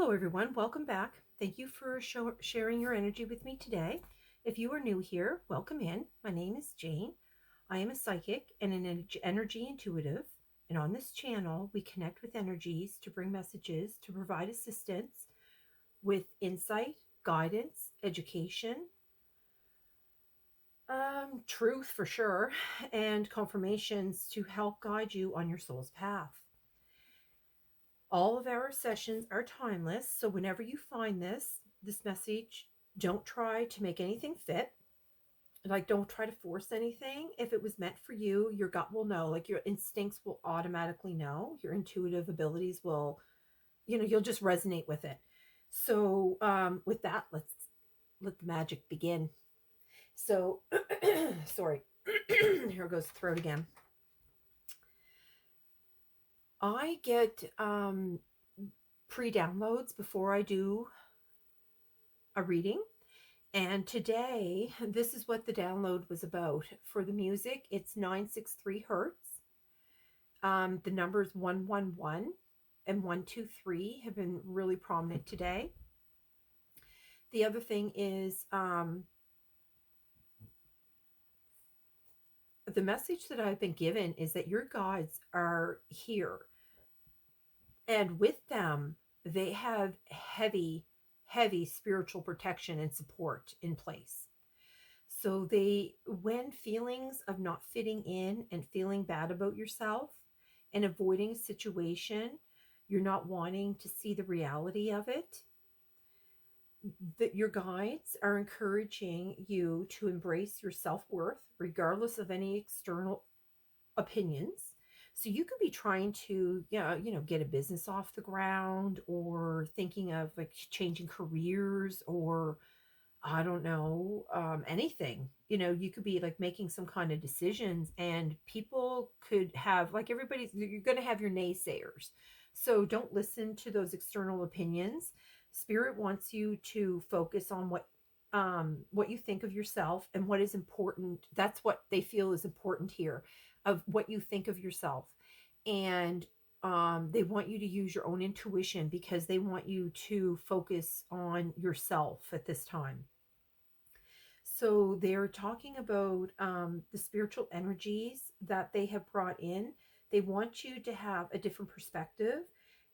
Hello, everyone. Welcome back. Thank you for sharing your energy with me today. If you are new here, welcome in. My name is Jane. I am a psychic and an energy intuitive. And on this channel, we connect with energies to bring messages to provide assistance with insight, guidance, education, truth for sure, and confirmations to help guide you on your soul's path. All of our sessions are timeless, so whenever you find this message, don't try to make anything fit. Like, don't try to force anything. If it was meant for you, your gut will know. Like, your instincts will automatically know. Your intuitive abilities will, you'll just resonate with it. So, with that, let's let the magic begin. So, sorry, here goes the throat again. I get pre-downloads before I do a reading. And today, this is what the download was about. For the music, it's 963 hertz. The numbers 111 and 123 have been really prominent today. The other thing is the message that I've been given is that your guides are here. And with them, they have heavy, heavy spiritual protection and support in place. So when feelings of not fitting in and feeling bad about yourself and avoiding a situation, you're not wanting to see the reality of it, that your guides are encouraging you to embrace your self-worth regardless of any external opinions. So you could be trying to, get a business off the ground, or thinking of like changing careers, or I don't know, anything. You could be like making some kind of decisions, and people could have, like, you're going to have your naysayers. So don't listen to those external opinions. Spirit wants you to focus on what you think of yourself and what is important. That's what they feel is important here, of what you think of yourself. And they want you to use your own intuition, because they want you to focus on yourself at this time. So they're talking about the spiritual energies that they have brought in. They want you to have a different perspective.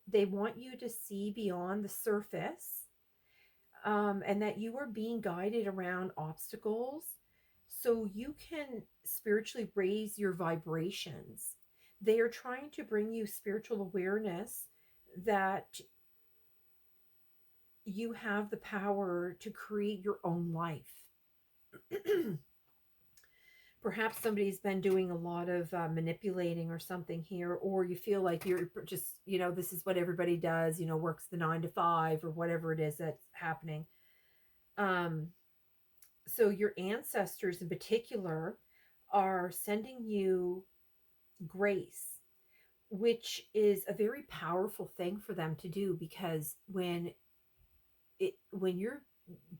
They want you to see beyond the surface, and that you are being guided around obstacles so you can spiritually raise your vibrations. They are trying to bring you spiritual awareness that you have the power to create your own life. Perhaps somebody's been doing a lot of manipulating or something here, or you feel like you're just, this is what everybody does, works the 9 to 5 or whatever it is that's happening. So your ancestors in particular are sending you grace, which is a very powerful thing for them to do, because when you're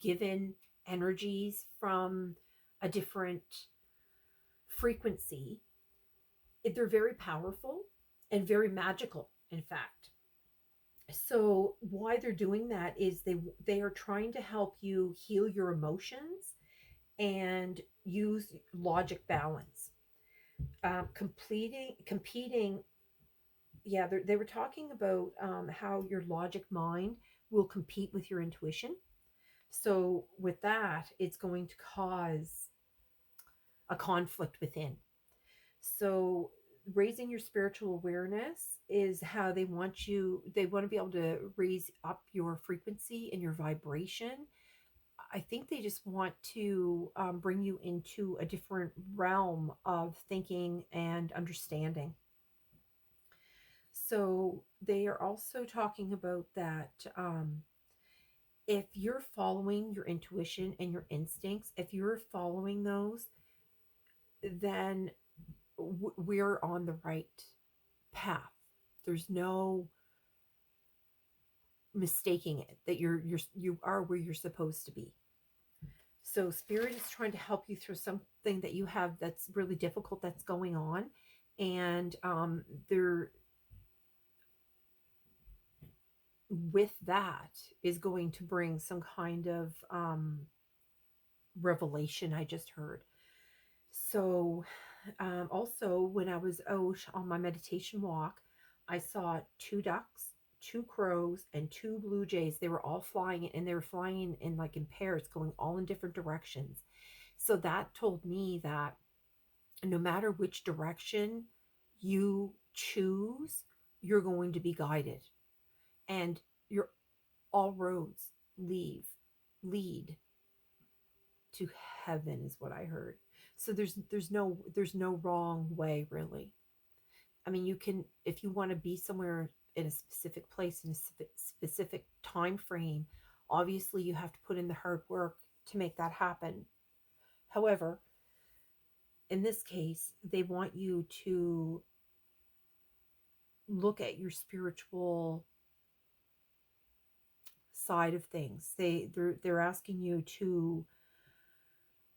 given energies from a different frequency, they're very powerful and very magical, in fact. So why they're doing that is they are trying to help you heal your emotions and use logic balance. Competing. Yeah, they were talking about how your logic mind will compete with your intuition. So with that, it's going to cause a conflict within. So raising your spiritual awareness is how they want to be able to raise up your frequency and your vibration. I think they just want to bring you into a different realm of thinking and understanding. So they are also talking about that if you're following your intuition and your instincts, if you're following those, then we're on the right path. There's no mistaking it, that you are where you're supposed to be. So spirit is trying to help you through something that you have that's really difficult that's going on, and they're with that is going to bring some kind of revelation, I just heard. So, also, when I was out on my meditation walk, I saw two ducks, two crows, and two blue jays. They were all flying, and they were flying in like in pairs, going all in different directions. So that told me that no matter which direction you choose, you're going to be guided, and your all roads lead to heaven is what I heard. So there's no wrong way really. I mean, you can, if you want to be somewhere in a specific place in a specific time frame, obviously you have to put in the hard work to make that happen. However, in this case, they want you to look at your spiritual side of things. They're asking you to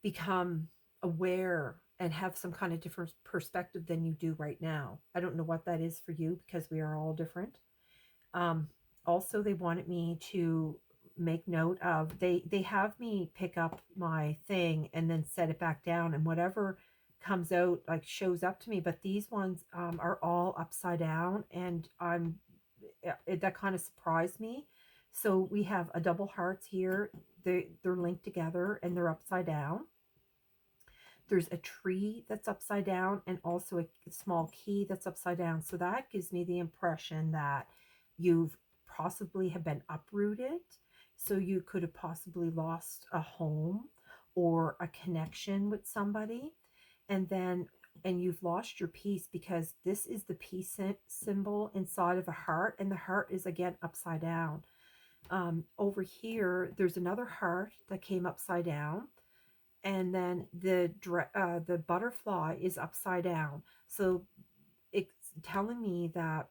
become aware and have some kind of different perspective than you do right now. I don't know what that is for you because we are all different. Um, Also, they wanted me to make note of, they have me pick up my thing and then set it back down, and whatever comes out like shows up to me. But these ones are all upside down, and that kind of surprised me. So we have a double hearts here. They're linked together and they're upside down. There's a tree that's upside down and also a small key that's upside down. So that gives me the impression that you've possibly have been uprooted. So you could have possibly lost a home or a connection with somebody. And then and you've lost your peace because this is the peace symbol inside of a heart, and the heart is again upside down. Over here, there's another heart that came upside down, and then the butterfly is upside down. So it's telling me that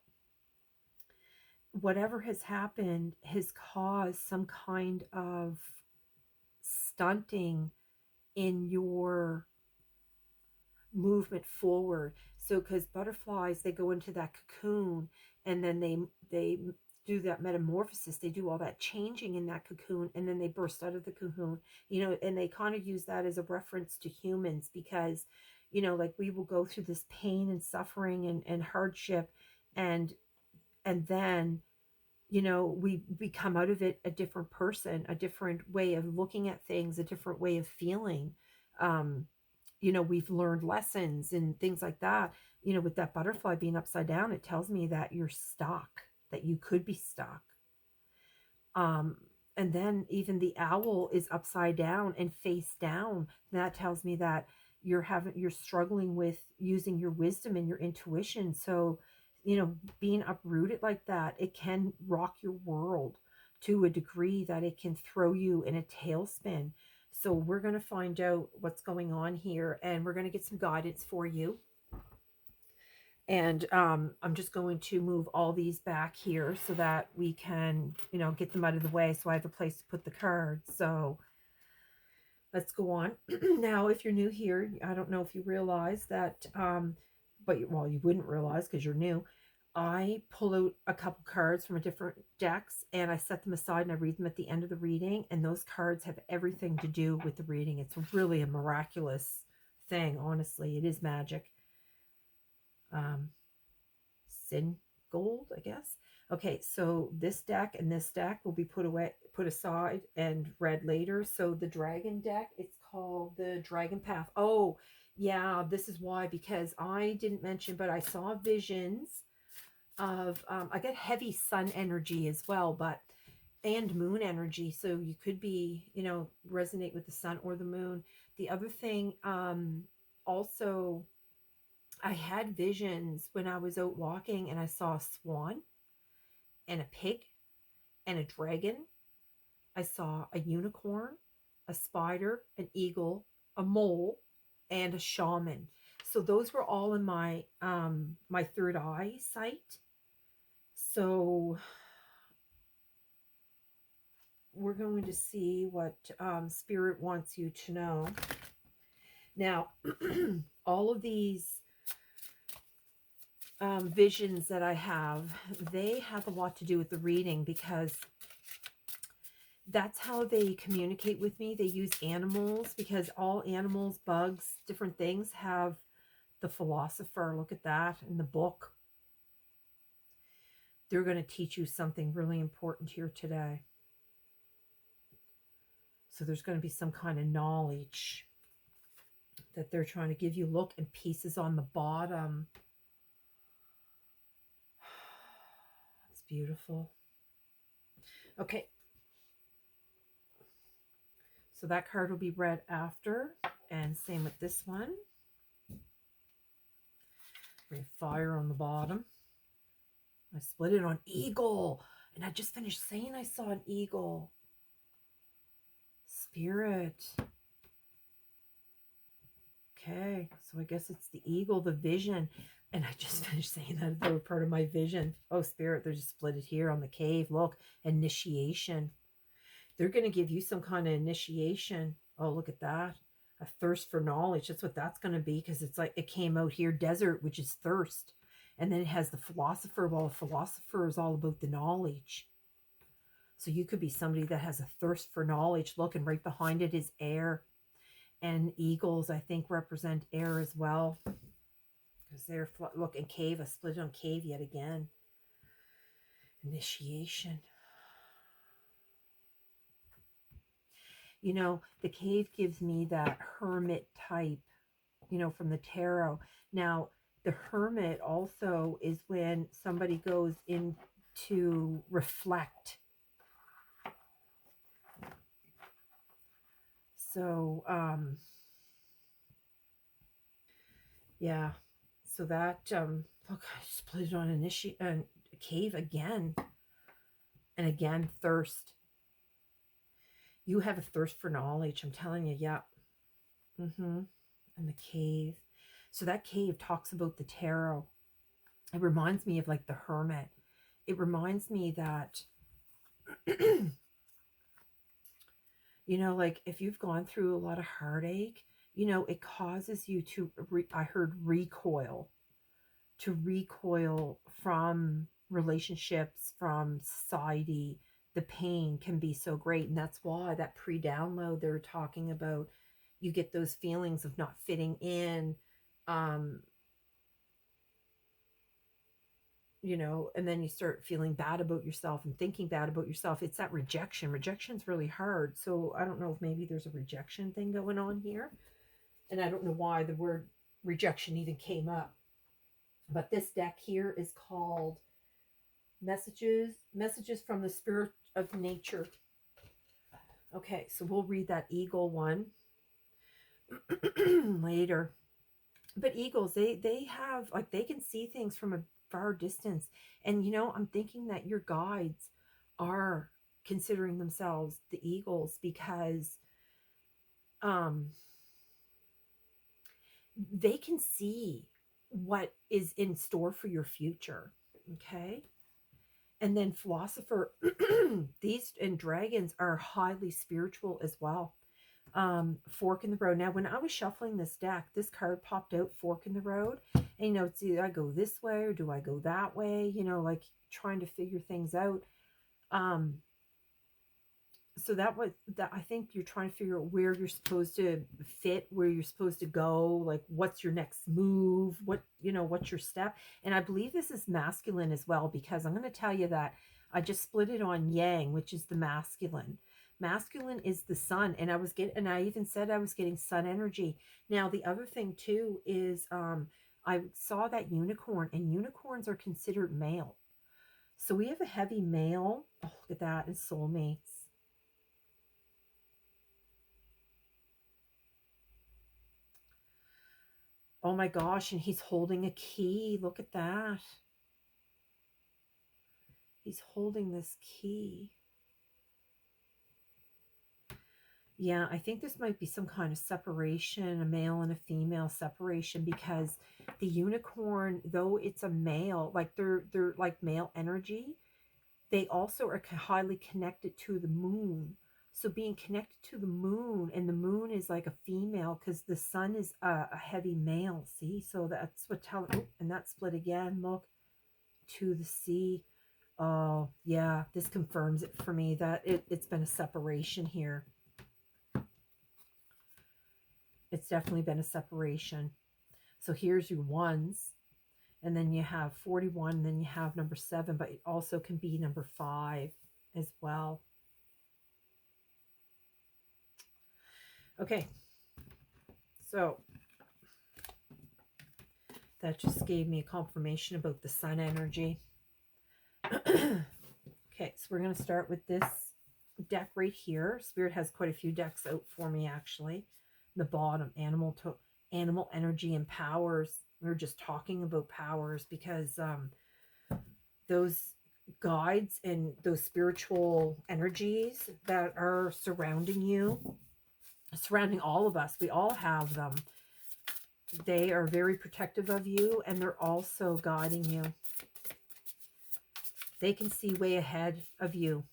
whatever has happened has caused some kind of stunting in your movement forward. So because butterflies, they go into that cocoon, and then they do that metamorphosis, they do all that changing in that cocoon, and then they burst out of the cocoon, and they kind of use that as a reference to humans because like we will go through this pain and suffering and hardship, and then we come out of it a different person, a different way of looking at things, a different way of feeling. um we've learned lessons and things like that. With that butterfly being upside down, it tells me that you're stuck, that you could be stuck. um and then even the owl is upside down and face down. That tells me that you're struggling with using your wisdom and your intuition. So being uprooted like that, it can rock your world to a degree that it can throw you in a tailspin. So we're going to find out what's going on here, and we're going to get some guidance for you. And I'm just going to move all these back here so that we can, get them out of the way, so I have a place to put the cards. So let's go on. Now, if you're new here, I don't know if you realize that, well, you wouldn't realize because you're new. I pull out a couple cards from a different decks and I set them aside and I read them at the end of the reading. And those cards have everything to do with the reading. It's really a miraculous thing, honestly. It is magic. Sin gold, I guess. Okay, so this deck and this deck will be put aside and read later. So the dragon deck, it's called the Dragon Path. Oh, yeah, this is why, because I didn't mention, but I saw visions of I get heavy sun energy as well, but and moon energy. So you could be, resonate with the sun or the moon. The other thing, also I had visions when I was out walking and I saw a swan and a pig and a dragon. I saw a unicorn, a spider, an eagle, a mole, and a shaman. So those were all in my third eye sight. So we're going to see what spirit wants you to know. Now, all of these visions that I have, they have a lot to do with the reading because that's how they communicate with me. They use animals because all animals, bugs, different things have the philosopher. Look at that in the book. They're going to teach you something really important here today. So there's going to be some kind of knowledge that they're trying to give you. Look, and pieces on the bottom. It's beautiful. Okay. So that card will be read after. And same with this one. Fire on the bottom. I split it on eagle. And I just finished saying I saw an eagle. Spirit. Okay, so I guess it's the eagle, the vision. And I just finished saying that they were part of my vision. Oh, spirit, they're just split it here on the cave. Look, initiation. They're going to give you some kind of initiation. Oh, look at that. A thirst for knowledge. That's what that's going to be, because it's like it came out here, desert, which is thirst. And then it has the philosopher. Well, the philosopher is all about the knowledge. So you could be somebody that has a thirst for knowledge. Look, and right behind it is air. And eagles, I think, represent air as well. Because they're, look, and cave, I split it on cave yet again. Initiation. You know, the cave gives me that hermit type, you know, from the tarot. Now, the hermit also is when somebody goes in to reflect. So, yeah. So that, look, I split it on cave again. And again, thirst. You have a thirst for knowledge. I'm telling you, yeah. And the cave. So that cave talks about the tarot. It reminds me of like the hermit. It reminds me that, you know, like if you've gone through a lot of heartache, you know, it causes you to, I heard recoil, to recoil from relationships, from society. The pain can be so great. And that's why that pre-download they're talking about, you get those feelings of not fitting in, you know, and then you start feeling bad about yourself and thinking bad about yourself. It's that rejection. Rejection's really hard. So I don't know if maybe there's a rejection thing going on here. And I don't know why the word rejection even came up. But this deck here is called Messages from the Spirit of Nature. Okay, so we'll read that eagle one later. But eagles, they have, like, they can see things from a far distance. And, you know, I'm thinking that your guides are considering themselves the eagles because they can see what is in store for your future. Okay. And then philosopher, these and dragons are highly spiritual as well. Fork in the road. Now, when I was shuffling this deck, this card popped out, fork in the road. And, you know, it's either I go this way or do I go that way, you know, like trying to figure things out. So that was that. I think you're trying to figure out where you're supposed to fit, where you're supposed to go, like what's your next move, what, you know, what's your step. And I believe this is masculine as well, because I'm going to tell you that I just split it on yang, which is the masculine. Masculine is the sun, and I even said I was getting sun energy. Now the other thing too is I saw that unicorn, and unicorns are considered male. So we have a heavy male. Oh, look at that, and soulmates. Oh my gosh, and he's holding a key. Look at that. He's holding this key. Yeah, I think this might be some kind of separation, a male and a female separation, because the unicorn, though it's a male, like they're like male energy, they also are highly connected to the moon. So being connected to the moon, and the moon is like a female because the sun is a heavy male. See, so that's what and that split again. Look, to the sea. Oh yeah, this confirms it for me that it's been a separation here. It's definitely been a separation. So here's your ones, and then you have 41, and then you have number 7, but it also can be number 5 as well. Okay, so that just gave me a confirmation about the sun energy. Okay, so we're going to start with this deck right here. Spirit has quite a few decks out for me, actually. The bottom, animal energy and powers. We were just talking about powers because those guides and those spiritual energies that are surrounding you, surrounding all of us, we all have them. They are very protective of you, and they're also guiding you. They can see way ahead of you.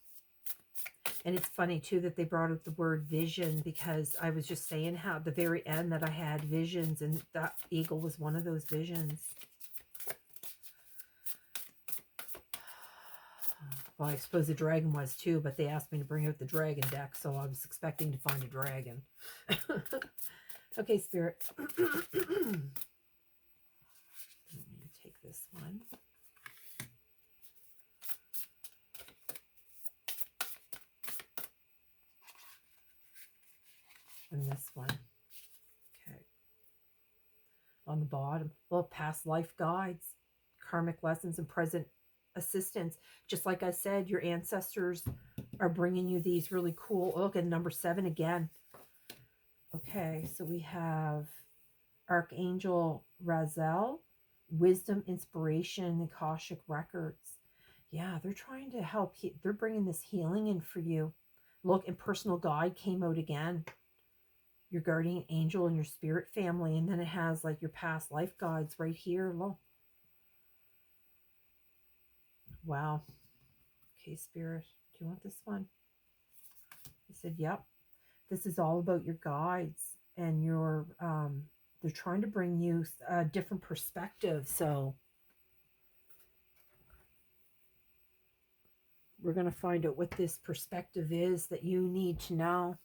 And it's funny too that they brought up the word vision, because I was just saying how at the very end that I had visions, and that eagle was one of those visions. Well, I suppose the dragon was too, but they asked me to bring out the dragon deck, so I was expecting to find a dragon. Okay, Spirit. Let me take this one. And this one. Okay. On the bottom, well, past life guides, karmic lessons, and present assistance. Just like I said, your ancestors are bringing you these really cool. Look at number 7 again. Okay, so we have Archangel Raziel, wisdom, inspiration, the Akashic records. Yeah, they're trying to help. They're bringing this healing in for you. Look, and personal guide came out again. Your guardian angel and your spirit family. And then it has like your past life guides right here. Look. Wow. Okay, Spirit. Do you want this one? He said, yep. This is all about your guides and your, they're trying to bring you a different perspective. So we're going to find out what this perspective is that you need to know.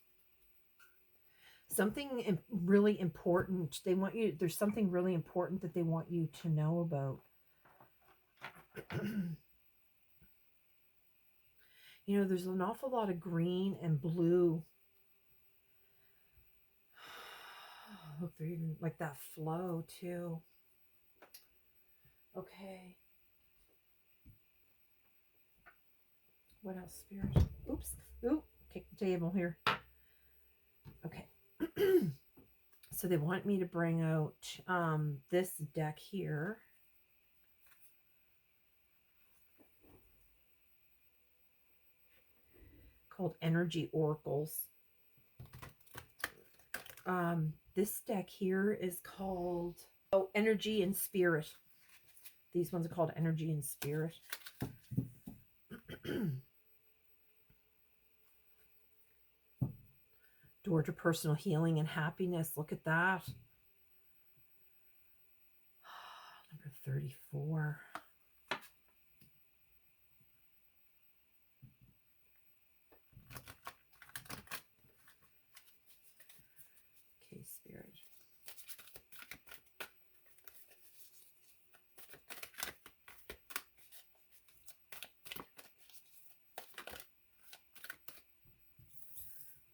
Something really important. They want you, there's something really important that they want you to know about. You know, there's an awful lot of green and blue. Look, they're even like that flow too. Okay. What else, Spirit? Oops. Ooh, kick the table here. Okay. So they want me to bring out this deck here. Called Energy Oracles. This deck here is called Energy and Spirit. These ones are called Energy and Spirit. Door to personal healing and happiness. Look at that. Number 34. Okay, Spirit.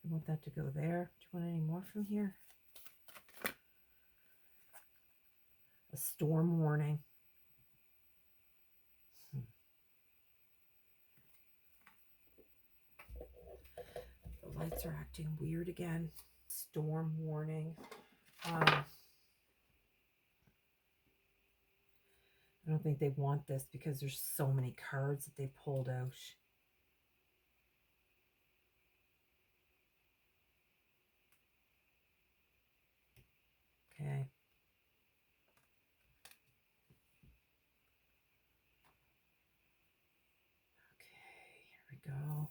I want that to go there. Do you want any more from here? A storm warning. The lights are acting weird again. Storm warning. I don't think they want this because there's so many cards that they pulled out. Okay. Okay, here we go.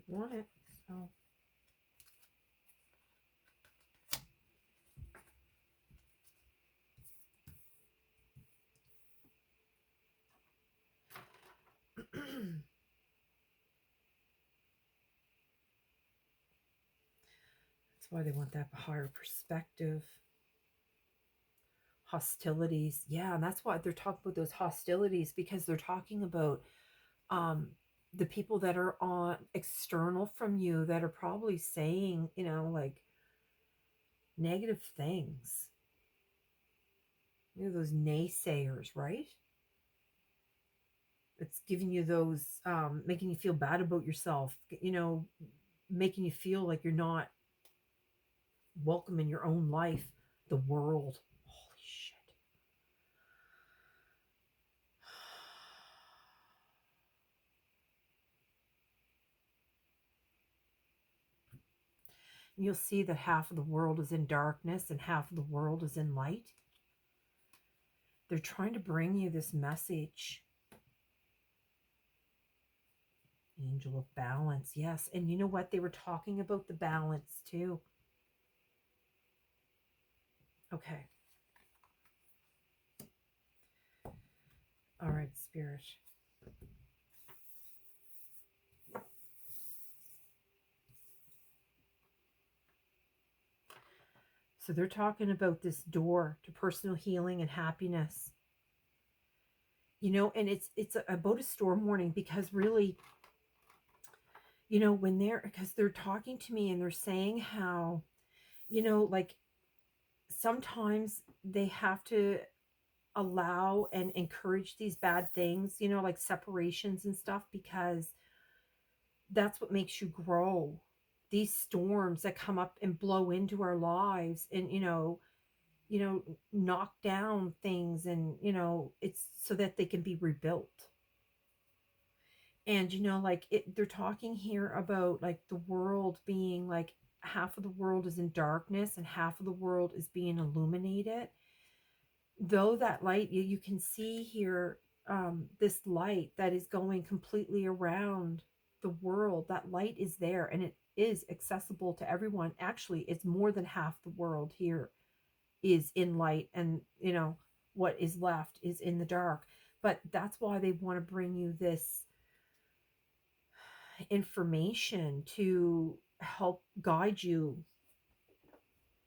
want it. So that's why they want that higher perspective. Hostilities. Yeah, and that's why they're talking about those hostilities, because they're talking about um the people that are on external from you that are probably saying, like negative things. Those naysayers, right? It's giving you those making you feel bad about yourself, making you feel like you're not welcome in your own life, the world. Holy shit. You'll see that half of the world is in darkness and half of the world is in light. They're trying to bring you this message. Angel of balance, yes. And you know what? They were talking about the balance too. Okay. All right, Spirit. So they're talking about this door to personal healing and happiness. And it's about a storm warning, because really, when because they're talking to me and they're saying how, like sometimes they have to allow and encourage these bad things, like separations and stuff, because that's what makes you grow. These storms that come up and blow into our lives and, knock down things, and, it's so that they can be rebuilt. And, like they're talking here about like the world being like half of the world is in darkness and half of the world is being illuminated. Though that light, you can see here, this light that is going completely around the world. That light is there and it is accessible to everyone. Actually, it's more than half the world here is in light, and what is left is in the dark. But that's why they want to bring you this information to help guide you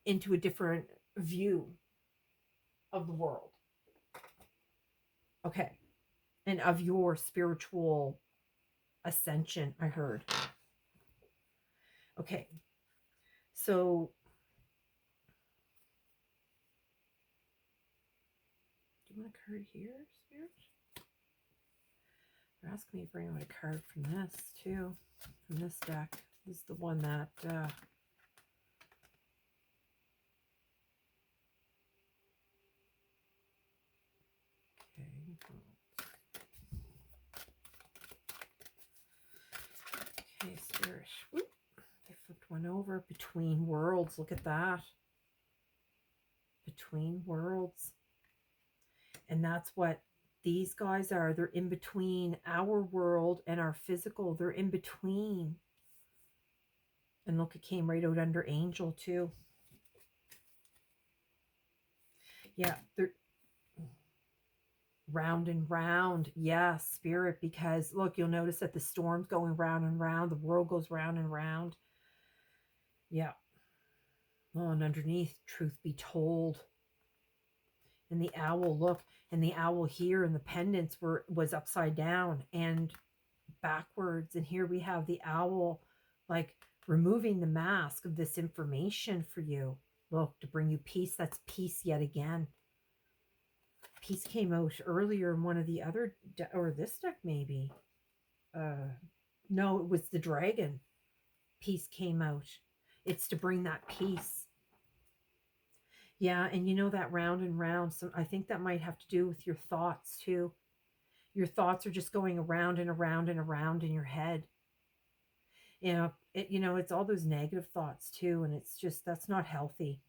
into a different view of the world. Okay. And of your spiritual ascension, I heard. Okay. So do you want a card here, Spirit? They're asking me to bring out a card from this too. From this deck. This is the one that okay, Spirit. Whoop. They flipped one over. Between worlds. Look at that. Between worlds. And that's what these guys are. They're in between our world and our physical. They're in between. And look, it came right out under Angel too. Yeah, they're round and round. Yeah, Spirit, because look, you'll notice that the storm's going round and round. The world goes round and round. Yeah. Oh, and underneath, truth be told. And the owl, look, and the owl here and the pendants was upside down and backwards. And here we have the owl like removing the mask of this information for you. Look, to bring you peace. That's peace yet again. Peace came out earlier in one of the other or this deck maybe. No, it was the dragon. Peace came out. It's to bring that peace. Yeah, and that round and round. So I think that might have to do with your thoughts too. Your thoughts are just going around and around and around in your head. It's all those negative thoughts too, and it's just that's not healthy.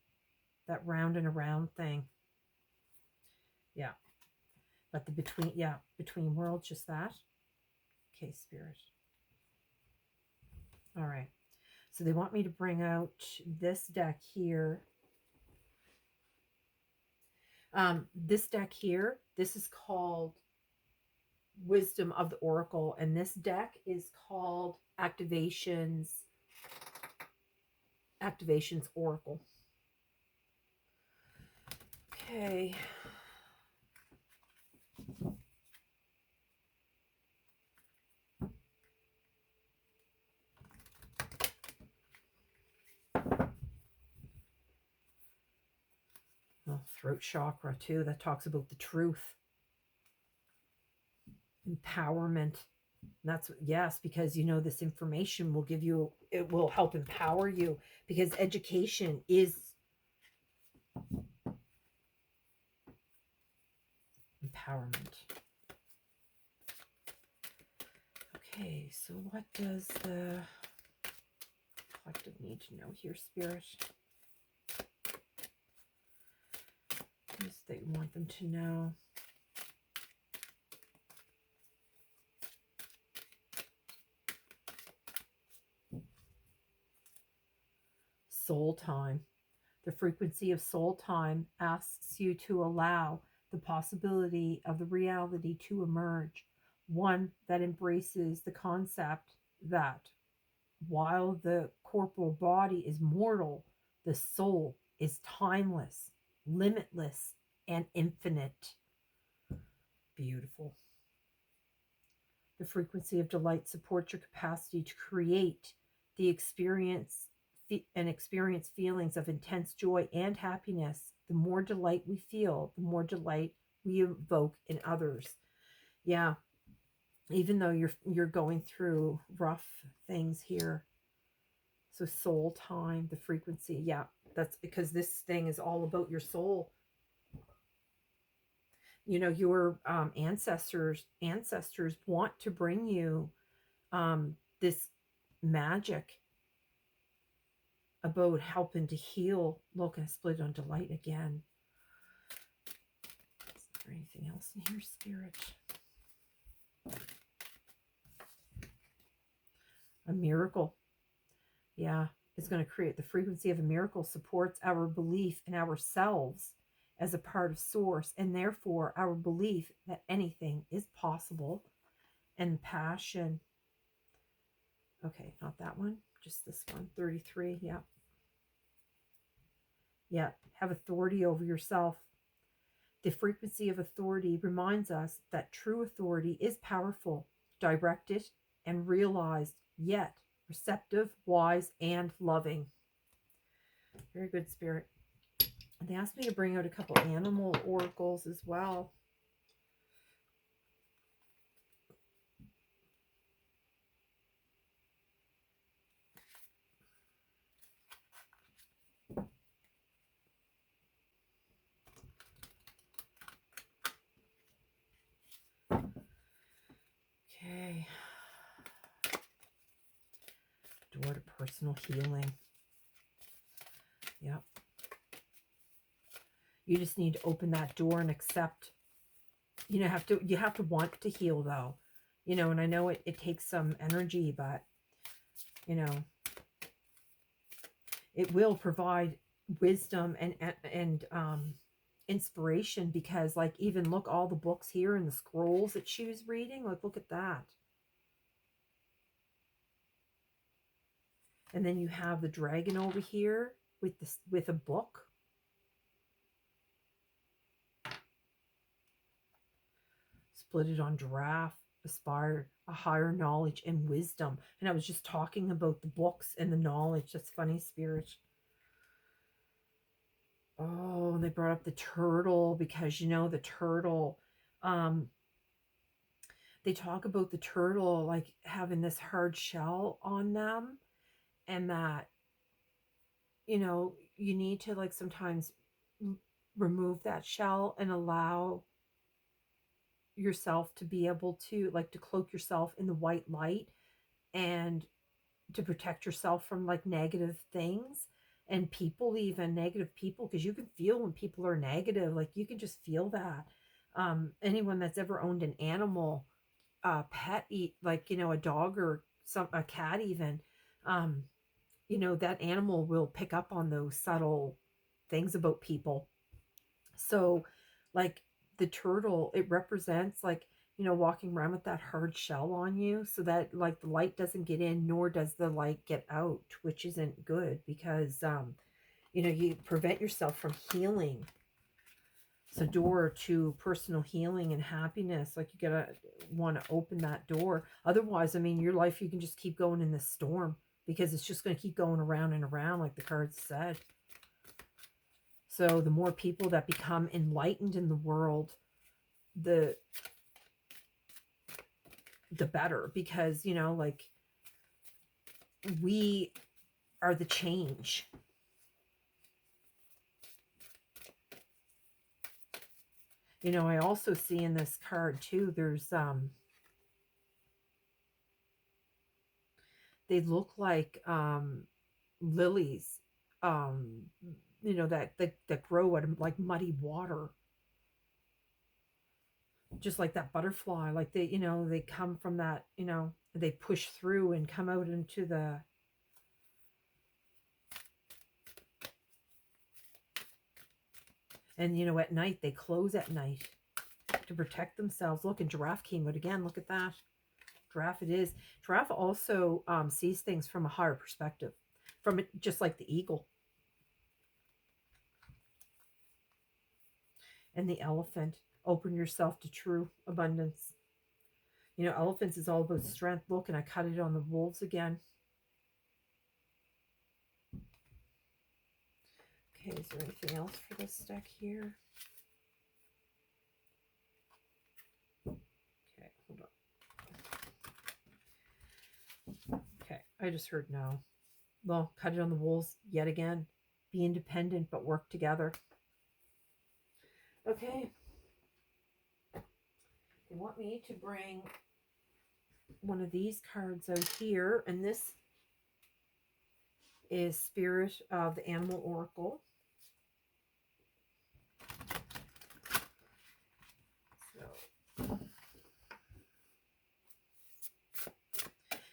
That round and around thing. Yeah. But the between worlds, just that. Okay, Spirit. All right. So they want me to bring out this deck here. This deck here, this is called Wisdom of the Oracle, and this deck is called Activations Oracle. Okay. Oh, throat chakra too. That talks about the truth, empowerment. That's yes, because this information will give you, it will help empower you, because education is empowerment. Okay, so what does the collective need to know here, Spirit? What is that you want them to know? Soul time. The frequency of soul time asks you to allow the possibility of the reality to emerge, one that embraces the concept that while the corporal body is mortal, the soul is timeless, limitless, and infinite. Beautiful. The frequency of delight supports your capacity to create the experience and experience feelings of intense joy and happiness. The more delight we feel, the more delight we evoke in others. Yeah, even though you're going through rough things here. So soul time, the frequency, yeah, that's because this thing is all about your soul. Your ancestors want to bring you this magic about helping to heal. Look, I split on delight again. Is there anything else in here, Spirit? A miracle. Yeah, it's going to create the frequency of a miracle, supports our belief in ourselves as a part of source, and therefore our belief that anything is possible. And passion. Okay, not that one, just this one. 33. Yeah. Yeah, have authority over yourself. The frequency of authority reminds us that true authority is powerful, directed, and realized, yet receptive, wise, and loving. Very good, Spirit. And they asked me to bring out a couple animal oracles as well. Okay. Door to personal healing. Yep. You just need to open that door and accept. You have to want to heal, though. And I know it takes some energy, but it will provide wisdom and inspiration, because like, even look, all the books here and the scrolls that she was reading, like, look at that. And then you have the dragon over here with a book. Split it on giraffe, aspire a higher knowledge and wisdom. And I was just talking about the books and the knowledge. That's funny, Spirit. Oh, they brought up the turtle, because the turtle, they talk about the turtle like having this hard shell on them, and that you need to, like, sometimes remove that shell and allow yourself to be able to, like, to cloak yourself in the white light, and to protect yourself from, like, negative things and people, even negative people, because you can feel when people are negative. Like, you can just feel that. Anyone that's ever owned an animal, pet, like, a dog or a cat even, um, you know, that animal will pick up on those subtle things about people. So, like the turtle, it represents like, you know, walking around with that hard shell on you so that like the light doesn't get in, nor does the light get out, which isn't good because, you know, you prevent yourself from healing. It's a door to personal healing and happiness. Like you gotta want to open that door. Otherwise, I mean, your life, you can just keep going in this storm because it's just going to keep going around and around, like the cards said. So the more people that become enlightened in the world, the better, because, you know, like we are the change. You know, I also see in this card too, there's they look like lilies, um you know, that grow out of like muddy water, just like that butterfly, like they, you know, they come from that, you know, they push through and come out into the, and you know, at night they close at night to protect themselves. Look, and giraffe came out again. Look at that. Giraffe it is. Giraffe also sees things from a higher perspective, from it, just like the eagle. And the elephant, open yourself to true abundance. You know, elephants is all about strength. Look, and I cut it on the wolves again. Okay, is there anything else for this deck here? Okay, hold on. Okay, I just heard no. Well, cut it on the wolves yet again. Be independent, but work together. Okay. They want me to bring one of these cards out here, and this is Spirit of the Animal Oracle. So,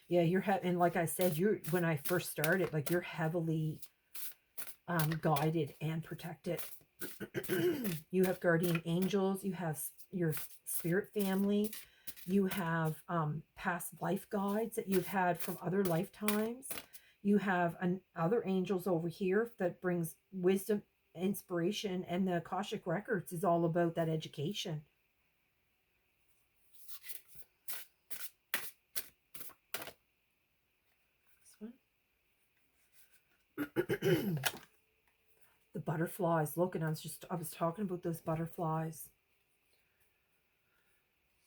yeah, you're and like I said, you're, when I first started, like you're heavily guided and protected. You have guardian angels, you have your spirit family, you have past life guides that you've had from other lifetimes. You have other angels over here that brings wisdom, inspiration, and the Akashic Records is all about that education. This one. The butterflies. Look, and I was talking about those butterflies.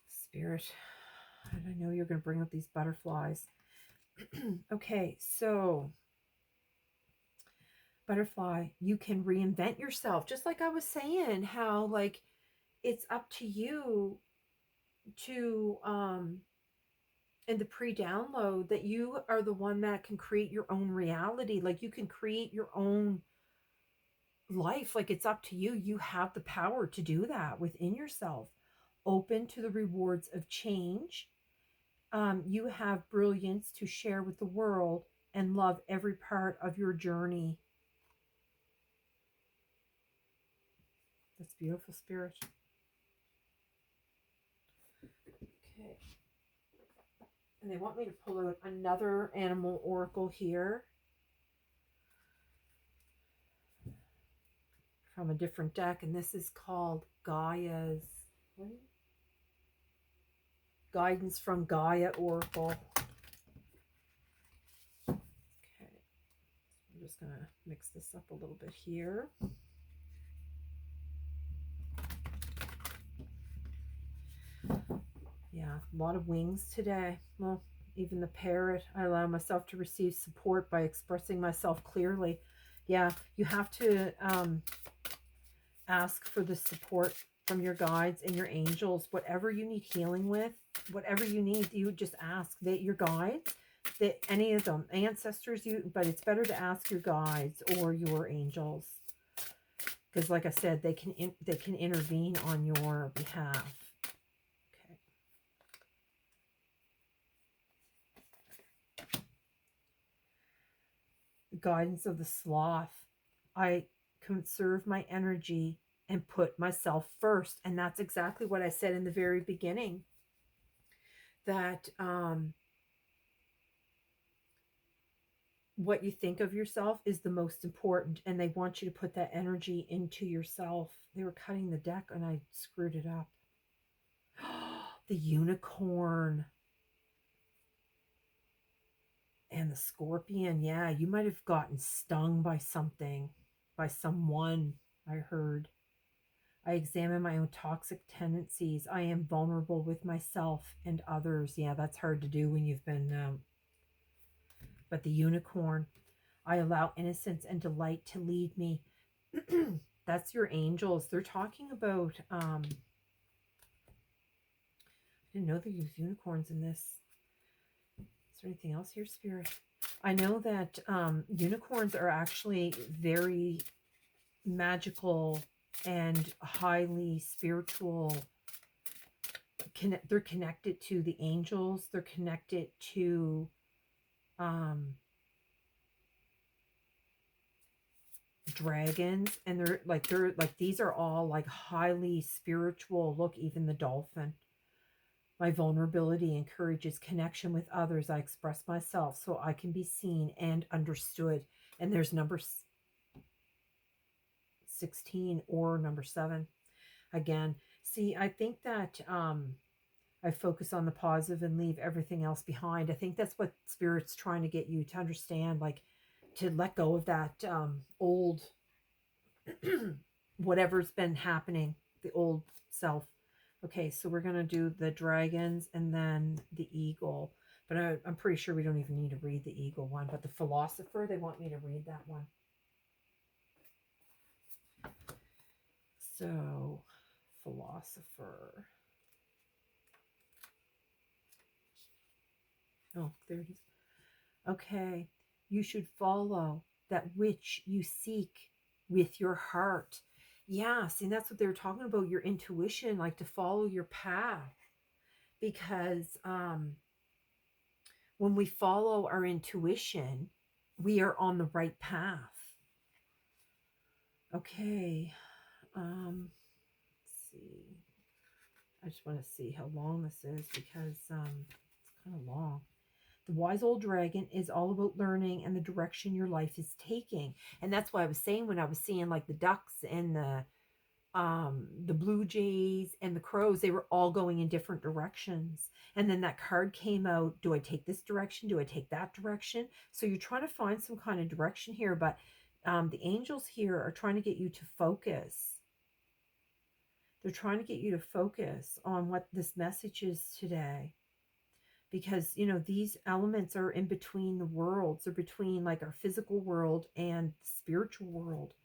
Spirit, and I know you're going to bring up these butterflies. Okay, so butterfly, you can reinvent yourself, just like I was saying, how like it's up to you to in the pre-download, that you are the one that can create your own reality. Like you can create your own life. Like it's up to you. You have the power to do that within yourself. Open to the rewards of change. You have brilliance to share with the world and love every part of your journey. That's beautiful, Spirit. Okay. And they want me to pull out another animal oracle here from a different deck. And this is called Gaia's Guidance from Gaia Oracle. Okay. I'm just going to mix this up a little bit here. Yeah, a lot of wings today. Well, even the parrot. I allow myself to receive support by expressing myself clearly. Yeah, you have to ask for the support from your guides and your angels. Whatever you need healing with, whatever you need, you just ask that your guides, that any of them, ancestors, but it's better to ask your guides or your angels, because like I said, they can intervene on your behalf. guidance of the sloth. I conserve my energy and put myself first. And that's exactly what I said in the very beginning, that what you think of yourself is the most important, and they want you to put that energy into yourself. They were cutting the deck and I screwed it up. The unicorn and the scorpion. Yeah, you might have gotten stung by something, by someone, I heard. I examine my own toxic tendencies. I am vulnerable with myself and others. Yeah, that's hard to do when you've been, but the unicorn. I allow innocence and delight to lead me. That's your angels. They're talking about, I didn't know they use unicorns in this. Is there anything else here, Spirit? I know that unicorns are actually very magical and highly spiritual. They're connected to the angels. They're connected to dragons, and they're like these are all like highly spiritual. Look, even the dolphin. My vulnerability encourages connection with others. I express myself so I can be seen and understood. And there's number 16 or number 7 again. See, I think that I focus on the positive and leave everything else behind. I think that's what Spirit's trying to get you to understand, like to let go of that old whatever's been happening, the old self. Okay, so we're going to do the dragons and then the eagle. But I'm pretty sure we don't even need to read the eagle one. But the philosopher, they want me to read that one. So, philosopher. Oh, there it is. Okay, you should follow that which you seek with your heart. Yeah, see, that's what they were talking about, your intuition, like to follow your path. Because when we follow our intuition, we are on the right path. Okay. Let's see. I just want to see how long this is because it's kind of long. The wise old dragon is all about learning and the direction your life is taking. And that's why I was saying, when I was seeing like the ducks and the blue jays and the crows, they were all going in different directions. And then that card came out. Do I take this direction? Do I take that direction? So you're trying to find some kind of direction here, but the angels here are trying to get you to focus. They're trying to get you to focus on what this message is today. Because, you know, these elements are in between the worlds. They're between like our physical world and the spiritual world.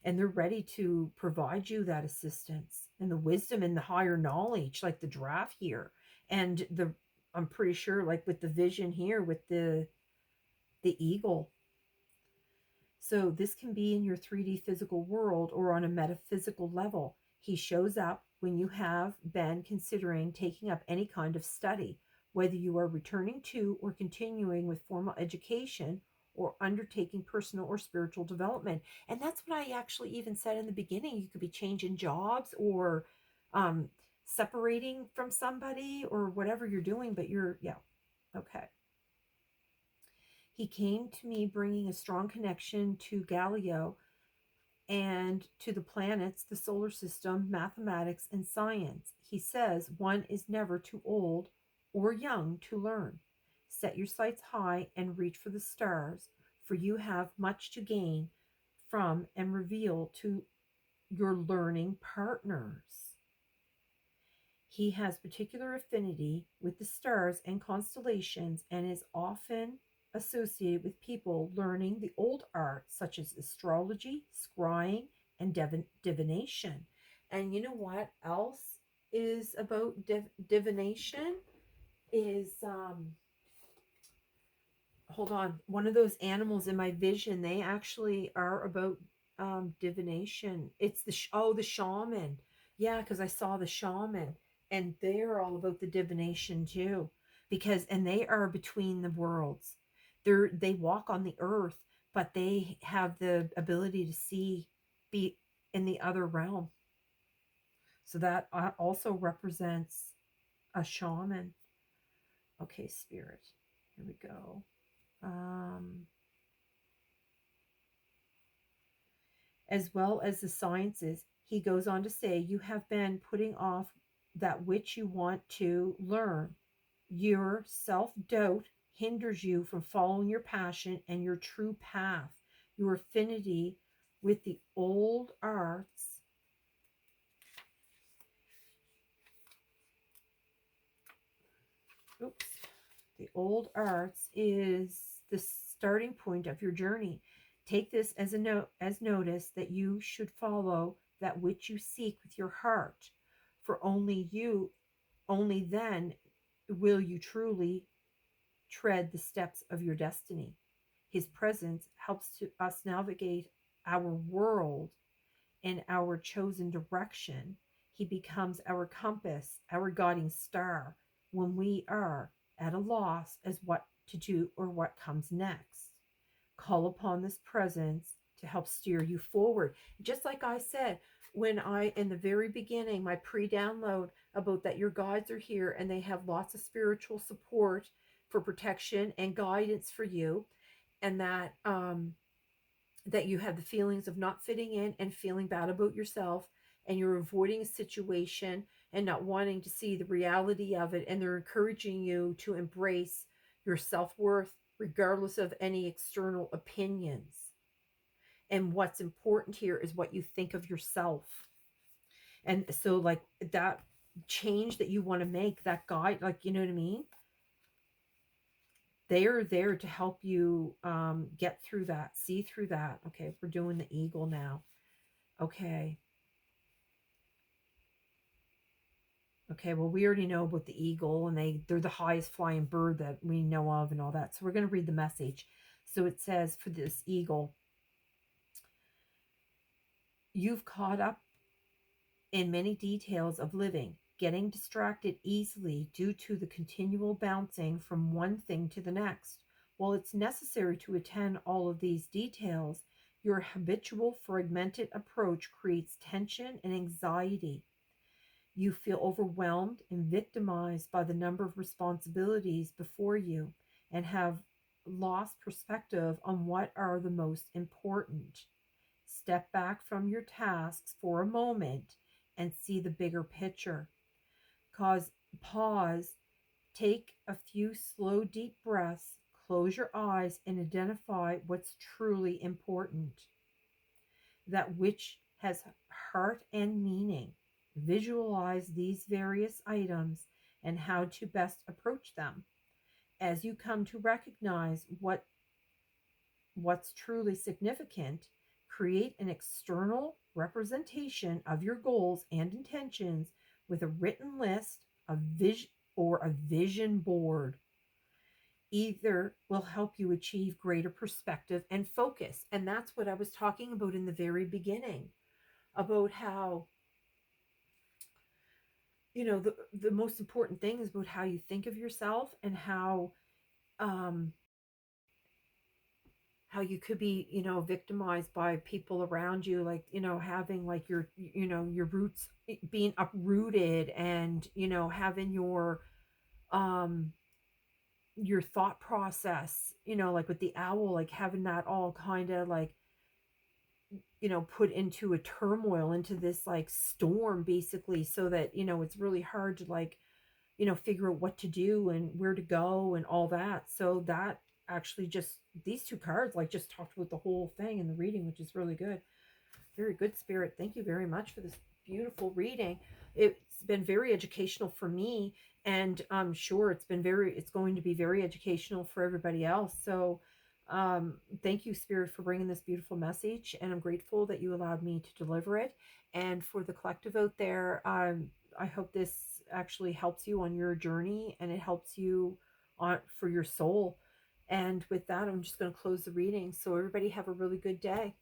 And they're ready to provide you that assistance and the wisdom and the higher knowledge, like the giraffe here. And I'm pretty sure like with the vision here with the eagle. So this can be in your 3D physical world or on a metaphysical level. He shows up when you have been considering taking up any kind of study, whether you are returning to or continuing with formal education or undertaking personal or spiritual development. And that's what I actually even said in the beginning. You could be changing jobs or separating from somebody or whatever you're doing, but yeah, okay. He came to me bringing a strong connection to Galileo and to the planets, the solar system, mathematics, and science. He says one is never too old or young to learn. Set your sights high and reach for the stars, for you have much to gain from and reveal to your learning partners. He has particular affinity with the stars and constellations and is often associated with people learning the old arts such as astrology, scrying, and divination. And you know what else is about divination? Is hold on, one of those animals in my vision, they actually are about divination. It's the shaman. Yeah, because I saw the shaman, and they're all about the divination too. And they are between the worlds. They walk on the earth, but they have the ability to see, be in the other realm. So that also represents a shaman. Okay, spirit. Here we go. As well as the sciences, he goes on to say, you have been putting off that which you want to learn. Your self doubt hinders you from following your passion and your true path. Your affinity with the old arts oops, the old arts is the starting point of your journey. Take this as a note, as notice that you should follow that which you seek with your heart, for only then will you truly tread the steps of your destiny. His presence helps to us navigate our world in our chosen direction. He becomes our compass, our guiding star when we are at a loss as what to do or what comes next. Call upon this presence to help steer you forward. Just like I said, when I, in the very beginning, my pre download about that your guides are here and they have lots of spiritual support for protection and guidance for you, and that you have the feelings of not fitting in and feeling bad about yourself, and you're avoiding a situation and not wanting to see the reality of it, and they're encouraging you to embrace your self-worth regardless of any external opinions. And what's important here is what you think of yourself. And so like that change that you want to make, that guide, like, you know what I mean, they are there to help you get through that, see through that. Okay, we're doing the eagle now. Okay. Okay, well, we already know about the eagle, and they're the highest flying bird that we know of and all that. So we're going to read the message. So it says for this eagle, you've caught up in many details of living, getting distracted easily due to the continual bouncing from one thing to the next. While it's necessary to attend all of these details, your habitual fragmented approach creates tension and anxiety. You feel overwhelmed and victimized by the number of responsibilities before you and have lost perspective on what are the most important. Step back from your tasks for a moment and see the bigger picture. Pause, take a few slow, deep breaths, close your eyes, and identify what's truly important. That which has heart and meaning. Visualize these various items and how to best approach them. As you come to recognize what's truly significant, create an external representation of your goals and intentions with a written list, a vision, or a vision board. Either will help you achieve greater perspective and focus. And that's what I was talking about in the very beginning, about how, the most important thing is about how you think of yourself, and um how you could be, victimized by people around you, like, having like your roots being uprooted, and having your thought process, like with the owl, like having that all kind of like, put into a turmoil, into this like storm basically, so that it's really hard to like figure out what to do and where to go and all that. So that actually, just these two cards like just talked about the whole thing in the reading, which is really good. Very good, Spirit. Thank you very much for this beautiful reading. It's been very educational for me, and I'm sure it's going to be very educational for everybody else. So thank you, Spirit, for bringing this beautiful message, and I'm grateful that you allowed me to deliver it. And for the collective out there, I hope this actually helps you on your journey, and it helps you on for your soul. And with that, I'm just going to close the reading. So everybody have a really good day.